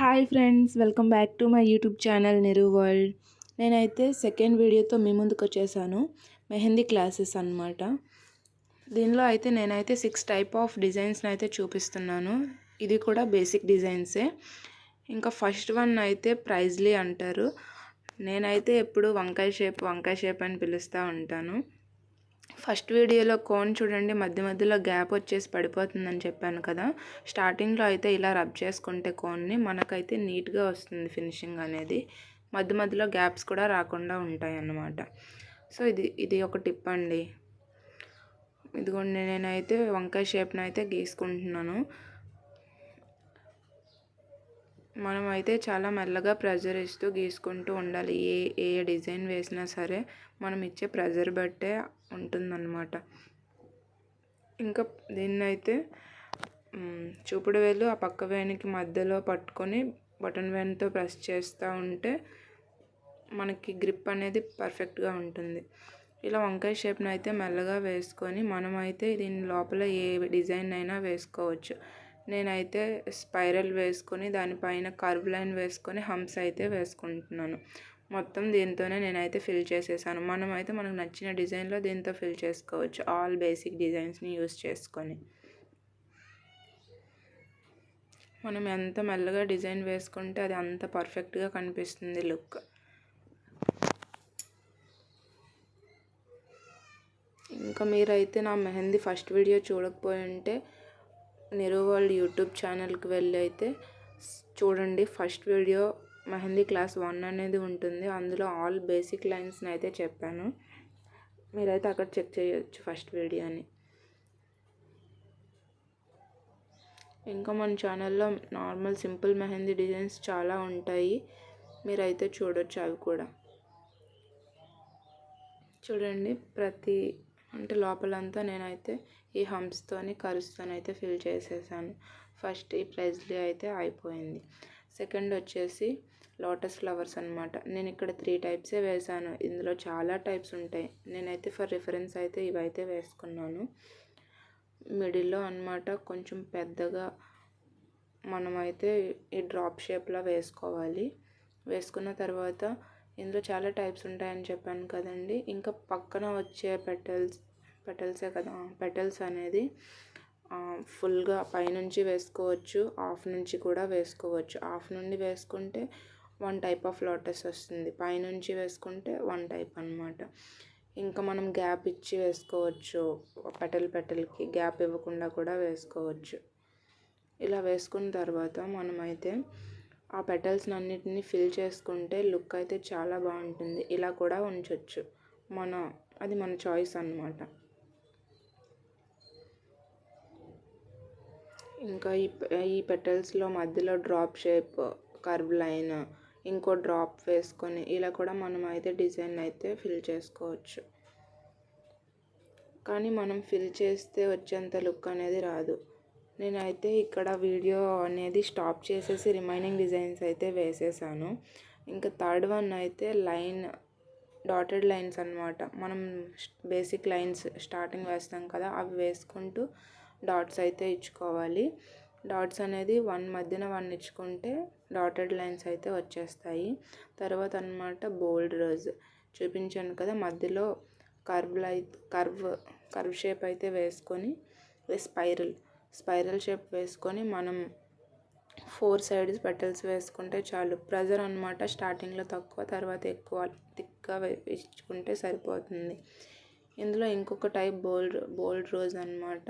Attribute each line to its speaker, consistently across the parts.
Speaker 1: Hi friends, welcome back to my YouTube channel Niru world. నేనైతే second వీడియోతో మీ ముందుకు వచ్చేసాను. మెహందీ క్లాసెస్ అన్నమాట. దీనిలో అయితే నేనైతే 6 టైప్ ఆఫ్ డిజైన్స్ని అయితే చూపిస్తున్నాను. ఇది కూడా బేసిక్ డిజైన్సే. ఇంకా ఫస్ట్ వన్ అయితే ప్రైజ్లీ అంటారు. నేనైతే ఎప్పుడు వంకాయ షేప్ అని పిలుస్తూ ఉంటాను. ఫస్ట్ వీడియోలో కోన్ చూడండి, మధ్యలో గ్యాప్ వచ్చేసి పడిపోతుందని చెప్పాను కదా. స్టార్టింగ్లో అయితే ఇలా రబ్ చేసుకుంటే కోన్ని మనకైతే నీట్గా వస్తుంది ఫినిషింగ్ అనేది. మధ్యలో గ్యాప్స్ కూడా రాకుండా ఉంటాయి అన్నమాట. సో ఇది ఒక టిప్ అండి. ఇదిగోండి, నేనైతే వంకాయ షేప్ని అయితే గీసుకుంటున్నాను. మనం అయితే చాలా మెల్లగా ప్రెజర్ ఇస్తూ గీసుకుంటూ ఉండాలి. ఏ డిజైన్ వేసినా సరే మనం ఇచ్చే ప్రెజర్ బట్టే ఉంటుందన్నమాట. ఇంకా దీన్నైతే చూపుడు వేలు ఆ పక్క వేనికి మధ్యలో పట్టుకొని బటన్ వేన్తో ప్రెస్ చేస్తూ ఉంటే మనకి గ్రిప్ అనేది పర్ఫెక్ట్గా ఉంటుంది. ఇలా వంకాయ షేప్ని అయితే మెల్లగా వేసుకొని మనమైతే దీని లోపల ఏ డిజైన్ అయినా వేసుకోవచ్చు. నేనైతే స్పైరల్ వేసుకొని దానిపైన కర్వ్ లైన్ వేసుకొని హంప్స్ అయితే వేసుకుంటున్నాను. మొత్తం దీంతోనే నేనైతే ఫిల్ చేసేసాను. మనమైతే మనకు నచ్చిన డిజైన్లో దీంతో ఫిల్ చేసుకోవచ్చు, ఆల్ బేసిక్ డిజైన్స్ని యూస్ చేసుకొని. మనం ఎంత మెల్లగా డిజైన్ వేసుకుంటే అది అంత పర్ఫెక్ట్గా కనిపిస్తుంది లుక్. ఇంకా మీరైతే నా మెహందీ ఫస్ట్ వీడియో చూడకపోయి ఉంటే నిరు వరల్డ్ యూట్యూబ్ ఛానల్కి వెళ్ళి అయితే చూడండి. ఫస్ట్ వీడియో మెహందీ క్లాస్ 1 అనేది ఉంటుంది. అందులో ఆల్ బేసిక్ లైన్స్ని అయితే చెప్పాను. మీరైతే అక్కడ చెక్ చేయొచ్చు ఫస్ట్ వీడియోని. ఇంకా మన ఛానల్లో నార్మల్ సింపుల్ మెహందీ డిజైన్స్ చాలా ఉంటాయి, మీరైతే చూడొచ్చు. అవి కూడా చూడండి. అంటే లోపలంతా నేనైతే ఈ హంప్స్తోని కరుస్తోని అయితే ఫిల్ చేసేసాను. ఫస్ట్ ఈ ప్రైజ్లీ అయితే అయిపోయింది. సెకండ్ వచ్చేసి లోటస్ ఫ్లవర్స్ అనమాట. నేను ఇక్కడ 3 టైప్సే వేసాను. ఇందులో చాలా టైప్స్ ఉంటాయి. నేనైతే ఫర్ రిఫరెన్స్ అయితే ఇవైతే వేసుకున్నాను. మిడిల్లో అనమాట కొంచెం పెద్దగా మనమైతే ఈ డ్రాప్ షేప్లో వేసుకోవాలి. వేసుకున్న తర్వాత ఇందులో చాలా టైప్స్ ఉంటాయని చెప్పాను కదండి. ఇంకా పక్కన వచ్చే పెటల్సే కదా, పెటల్స్ అనేది ఫుల్గా పైనుంచి వేసుకోవచ్చు, హాఫ్ నుంచి కూడా వేసుకోవచ్చు. హాఫ్ నుండి వేసుకుంటే 1 టైప్ ఆఫ్ లోటస్ వస్తుంది, పైనుంచి వేసుకుంటే 1 టైప్ అనమాట. ఇంకా మనం గ్యాప్ ఇచ్చి వేసుకోవచ్చు, పెటల్కి గ్యాప్ ఇవ్వకుండా కూడా వేసుకోవచ్చు. ఇలా వేసుకున్న తర్వాత మనమైతే ఆ పెటల్స్ని అన్నిటిని ఫిల్ చేసుకుంటే లుక్ అయితే చాలా బాగుంటుంది. ఇలా కూడా ఉంచవచ్చు, అది మన చాయిస్ అన్నమాట. ఇంకా ఈ పెటల్స్లో మధ్యలో డ్రాప్ షేప్, కర్వ్ లైన్, ఇంకో డ్రాప్ వేసుకొని ఇలా కూడా మనం అయితే డిజైన్ అయితే ఫిల్ చేసుకోవచ్చు. కానీ మనం ఫిల్ చేస్తే వచ్చేంత లుక్ అనేది రాదు. నేనైతే ఇక్కడ వీడియో అనేది స్టాప్ చేసేసి రిమైనింగ్ డిజైన్స్ అయితే వేసేసాను. ఇంకా థర్డ్ వన్ అయితే డాటెడ్ లైన్స్ అనమాట. మనం బేసిక్ లైన్స్ స్టార్టింగ్ వేస్తాం కదా, అవి వేసుకుంటూ డాట్స్ అయితే ఇచ్చుకోవాలి. డాట్స్ అనేది 1 మధ్యన 1 ఇచ్చుకుంటే డాటెడ్ లైన్స్ అయితే వచ్చేస్తాయి. తర్వాత అనమాట బోల్డ్ రోజ్ చూపించాను కదా, మధ్యలో కర్వ్ షేప్ అయితే వేసుకొని స్పైరల్ షేప్ వేసుకొని మనం 4 సైడ్స్ పెటల్స్ వేసుకుంటే చాలు. ప్రెజర్ అనమాట స్టార్టింగ్లో తక్కువ, తర్వాత ఎక్కువ థిక్గా ఇచ్చుకుంటే సరిపోతుంది. ఇందులో ఇంకొక టైప్ బోల్డ్ రోజ్ అనమాట.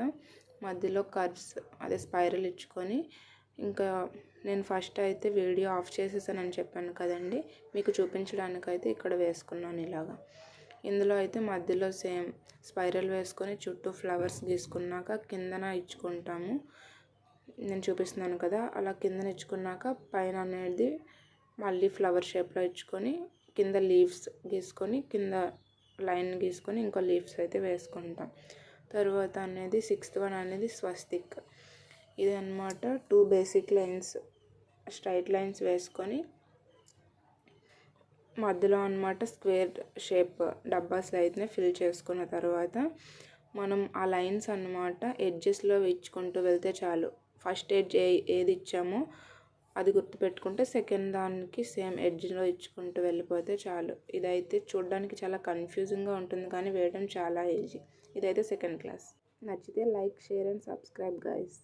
Speaker 1: మధ్యలో కర్వ్స్ అదే స్పైరల్ ఇచ్చుకొని, ఇంకా నేను ఫస్ట్ అయితే వీడియో ఆఫ్ చేసేసానని చెప్పాను కదండి, మీకు చూపించడానికైతే ఇక్కడ వేసుకున్నాను ఇలాగా. ఇందులో అయితే మధ్యలో సేమ్ స్పైరల్ వేసుకొని చుట్టూ ఫ్లవర్స్ గీసుకున్నాక కిందన ఇచ్చుకుంటాము. నేను చూపిస్తున్నాను కదా, అలా కిందన ఇచ్చుకున్నాక పైన అనేది మళ్ళీ ఫ్లవర్ షేప్లో ఇచ్చుకొని కింద లీవ్స్ గీసుకొని, కింద లైన్ గీసుకొని ఇంకో లీవ్స్ అయితే వేసుకుంటాం. తర్వాత అనేది 6th వన్ అనేది స్వస్తిక్. ఇది అన్నమాట 2 బేసిక్ లైన్స్, స్ట్రైట్ లైన్స్ వేసుకొని మధ్యలో అనమాట స్క్వేర్ షేప్ డబ్బాస్ అయితే ఫిల్ చేసుకున్న తర్వాత మనం ఆ లైన్స్ అన్నమాట ఎడ్జెస్లో ఇచ్చుకుంటూ వెళ్తే చాలు. ఫస్ట్ ఎడ్జ్ ఏది ఇచ్చామో అది గుర్తుపెట్టుకుంటే సెకండ్ దానికి సేమ్ ఎడ్జ్లో ఇచ్చుకుంటూ వెళ్ళిపోతే చాలు. ఇదైతే చూడడానికి చాలా కన్ఫ్యూజింగ్గా ఉంటుంది కానీ వేయడం చాలా ఈజీ. ఇదైతే సెకండ్ క్లాస్. నచ్చితే like, share and subscribe guys.